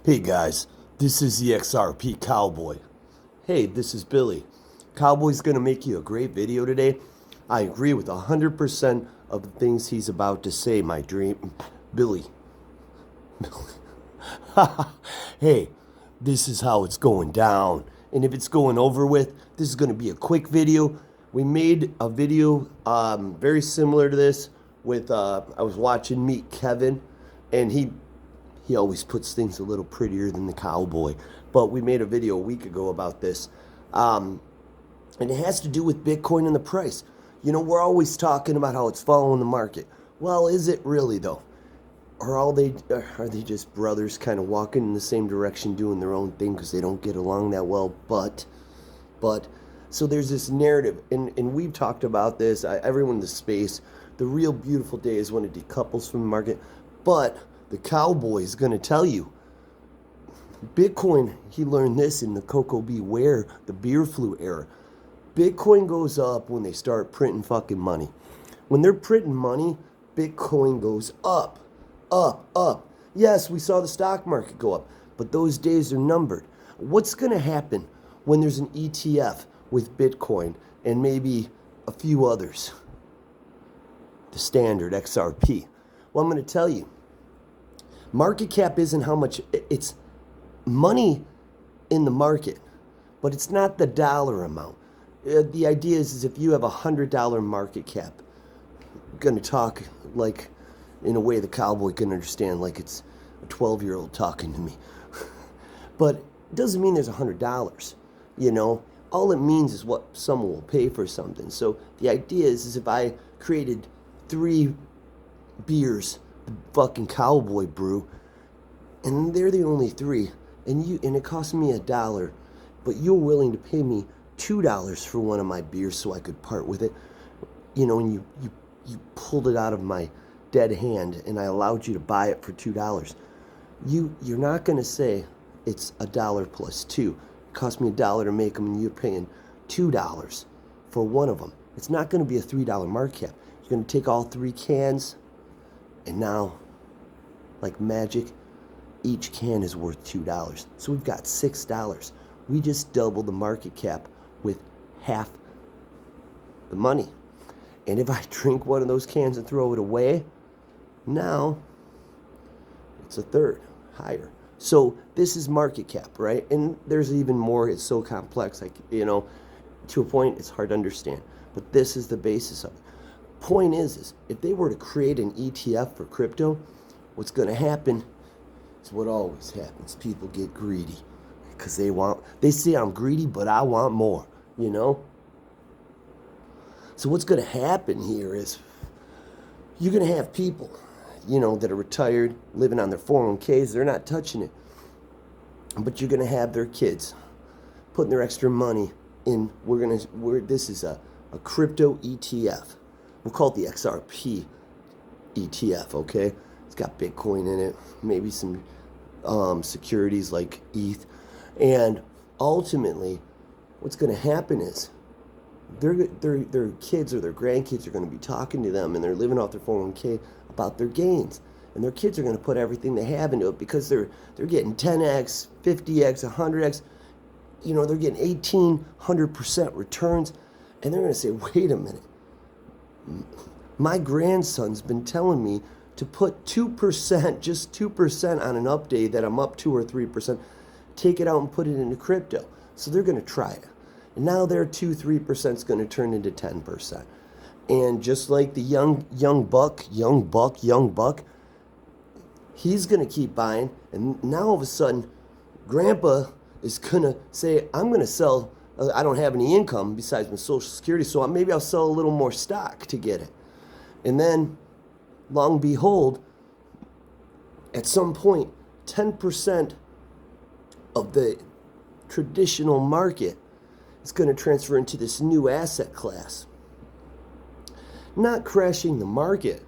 Hey guys, this is the XRP Cowboy. Hey, this is Billy. Cowboy's gonna make you a great video today. I agree with 100% of the things he's about to say, my dream. Billy. Hey, this is how it's going down. And if it's going over with, this is gonna be a quick video. We made a video very similar to this with, I was watching Meet Kevin, and he always puts things a little prettier than the cowboy. But we made a video a week ago about this. And it has to do with Bitcoin and the price. You know, we're always talking about how it's following the market. Well, is it really though? Or are they just brothers kind of walking in the same direction, doing their own thing because they don't get along that well? But so there's this narrative, and we've talked about this. Everyone in the space, the real beautiful day is when it decouples from the market. But the cowboy is going to tell you, Bitcoin, he learned this in the Coco Beware, the beer flu era. Bitcoin goes up when they start printing fucking money. When they're printing money, Bitcoin goes up, up, up. Yes, we saw the stock market go up, but those days are numbered. What's going to happen when there's an ETF with Bitcoin and maybe a few others? The standard XRP. Well, I'm going to tell you. Market cap isn't how much, it's money in the market, but it's not the dollar amount. The idea is if you have $100 market cap, I'm going to talk like in a way the cowboy can understand, like it's a 12-year-old talking to me. But it doesn't mean there's $100, you know? All it means is what someone will pay for something. So the idea is if I created 3 beers, the fucking cowboy brew, and they're the only 3, and it cost me $1, but you're willing to pay me $2 for one of my beers so I could part with it, you know, and you pulled it out of my dead hand and I allowed you to buy it for $2. You're not going to say it's $1 plus 2. It cost me $1 to make them and you're paying $2 for one of them. It's not going to be a $3 market cap. You're going to take all 3 cans, and now, like magic, each can is worth $2. So we've got $6. We just doubled the market cap with half the money. And if I drink one of those cans and throw it away, now it's a third higher. So this is market cap, right? And there's even more. It's so complex, like, you know, to a point it's hard to understand. But this is the basis of it. Point is if they were to create an ETF for crypto, what's going to happen is what always happens. People get greedy because they say I'm greedy, but I want more, you know? So what's going to happen here is you're going to have people, you know, that are retired, living on their 401ks. They're not touching it. But you're going to have their kids putting their extra money in. This is a crypto ETF. We'll call it the XRP ETF, okay? It's got Bitcoin in it, maybe some securities like ETH. And ultimately, what's going to happen is their kids or their grandkids are going to be talking to them, and they're living off their 401k about their gains. And their kids are going to put everything they have into it because they're getting 10x, 50x, 100x. You know, they're getting 1,800% returns. And they're going to say, wait a minute. My grandson's been telling me to put 2%, just 2% on an update that I'm up 2 or 3%, take it out and put it into crypto. So they're going to try it. And now their 2-3% is going to turn into 10%. And just like the young buck, he's going to keep buying. And now all of a sudden, Grandpa is going to say, I'm going to sell. I don't have any income besides my Social Security, so maybe I'll sell a little more stock to get it. And then, long behold, at some point, 10% of the traditional market is going to transfer into this new asset class. Not crashing the market,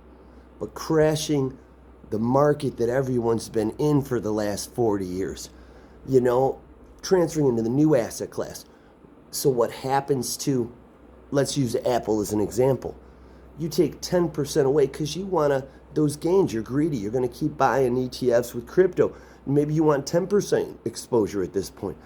but crashing the market that everyone's been in for the last 40 years. You know, transferring into the new asset class. So what happens to, let's use Apple as an example. You take 10% away because you want to, those gains, you're greedy. You're going to keep buying ETFs with crypto. Maybe you want 10% exposure at this point.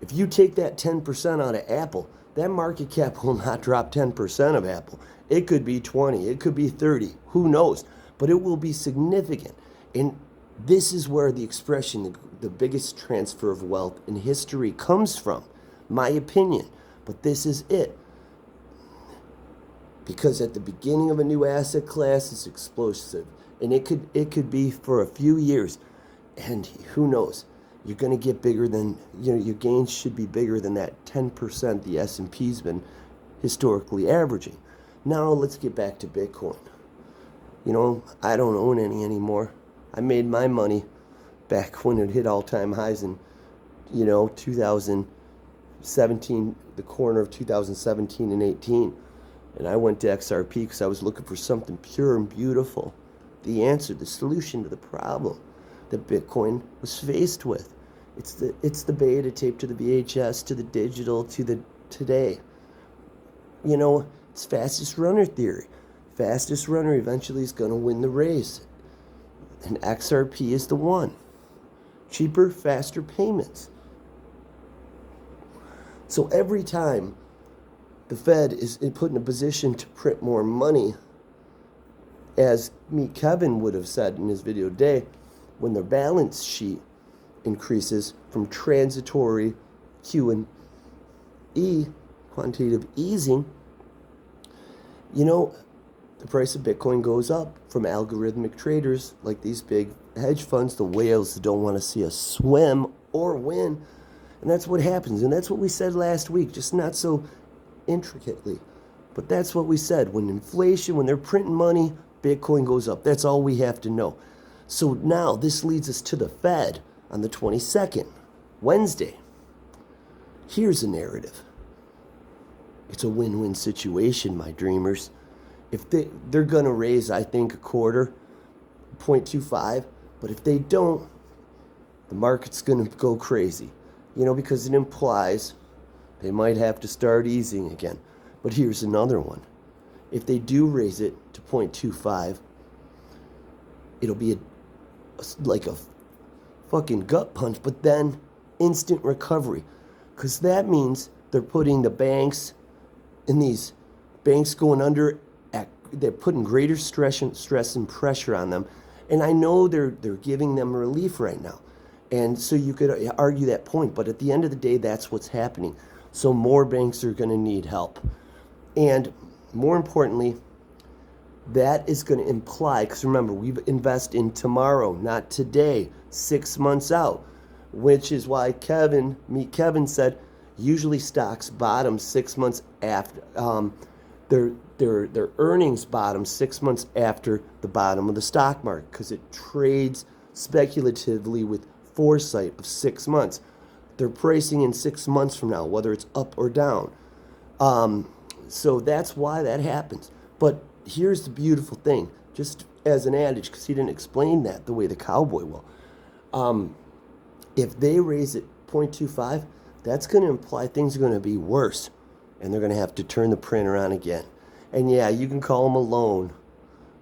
If you take that 10% out of Apple, that market cap will not drop 10% of Apple. It could be 20, it could be 30, who knows? But it will be significant. And this is where the expression, the biggest transfer of wealth in history comes from, my opinion. But this is it. Because at the beginning of a new asset class, it's explosive. And it could be for a few years. And who knows? You're going to get bigger than, your gains should be bigger than that 10% the S&P's been historically averaging. Now let's get back to Bitcoin. I don't own any anymore. I made my money back when it hit all-time highs in, 2017, the corner of 2017 and 18. And I went to XRP because I was looking for something pure and beautiful. The answer, the solution to the problem that Bitcoin was faced with. It's the beta tape to the VHS, to the digital, to the today. It's fastest runner theory. Fastest runner eventually is going to win the race. And XRP is the one. Cheaper, faster payments. So every time the Fed is put in a position to print more money, as Meet Kevin would have said in his video today, when their balance sheet increases from transitory QE, quantitative easing, the price of Bitcoin goes up from algorithmic traders like these big hedge funds, the whales that don't want to see us swim or win. And that's what happens. And that's what we said last week, just not so intricately. But that's what we said. When they're printing money, Bitcoin goes up. That's all we have to know. So now this leads us to the Fed on the 22nd, Wednesday. Here's a narrative. It's a win-win situation, my dreamers. If they're going to raise, I think, a quarter, 0.25, but if they don't, the market's going to go crazy, because it implies they might have to start easing again. But here's another one. If they do raise it to 0.25, it'll be like a fucking gut punch, but then instant recovery. Because that means they're putting the banks in these banks going under, they're putting greater stress and pressure on them. And I know they're giving them relief right now. And so you could argue that point, but at the end of the day, that's what's happening. So more banks are going to need help. And more importantly, that is going to imply, because remember, we invest in tomorrow, not today, 6 months out, which is why Meet Kevin said, usually stocks bottom 6 months after, their earnings bottom 6 months after the bottom of the stock market, because it trades speculatively with foresight of 6 months. They're pricing in 6 months from now, whether it's up or down. So that's why that happens. But here's the beautiful thing, just as an adage, because he didn't explain that the way the cowboy will. If they raise it 0.25, that's going to imply things are going to be worse, and they're going to have to turn the printer on again. And yeah, you can call them a loan,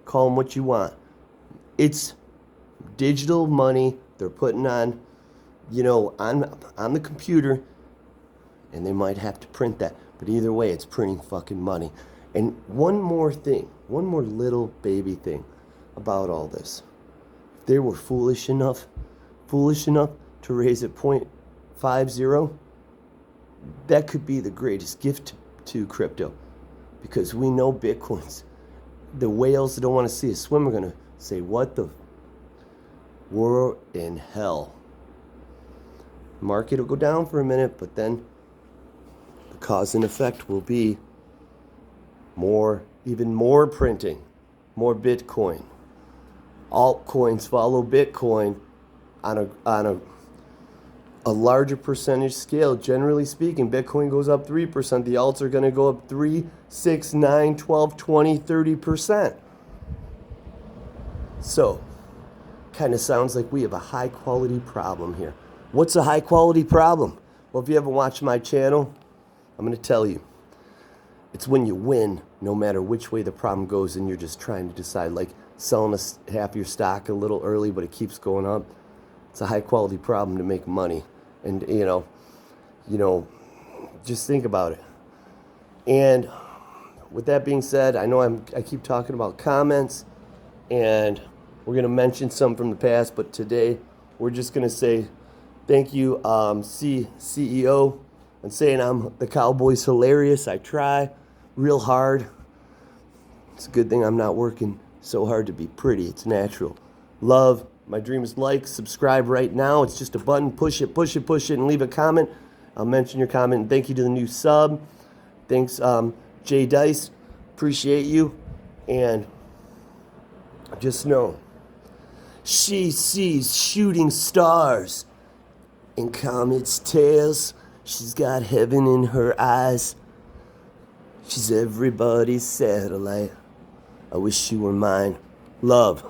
call them what you want. It's digital money they're putting on, on the computer, and they might have to print that. But either way, it's printing fucking money. And one more little baby thing about all this. If they were foolish enough to raise it 0.50, that could be the greatest gift to crypto. Because we know Bitcoin's, the whales that don't want to see us swim are going to say, what the we're in hell. Market will go down for a minute, but then the cause and effect will be even more printing, more Bitcoin. Altcoins follow Bitcoin on a larger percentage scale. Generally speaking, Bitcoin goes up 3%. The alts are going to go up 3, 6, 9, 12, 20, 30%. So, kind of sounds like we have a high quality problem here. What's a high quality problem? Well, if you haven't watched my channel, I'm going to tell you. It's when you win, no matter which way the problem goes, and you're just trying to decide, like selling half your stock a little early, but it keeps going up. It's a high quality problem to make money. And you know, just think about it. And with that being said, I know I keep talking about comments, and we're gonna mention some from the past, but today we're just gonna say thank you, CEO, and saying I'm the Cowboys hilarious. I try real hard. It's a good thing I'm not working so hard to be pretty. It's natural. Love. My dream is like, subscribe right now. It's just a button. Push it, push it, push it, and leave a comment. I'll mention your comment. And thank you to the new sub. Thanks, Jay Dice. Appreciate you. And just know, she sees shooting stars in comets' tails. She's got heaven in her eyes. She's everybody's satellite. I wish she were mine. Love.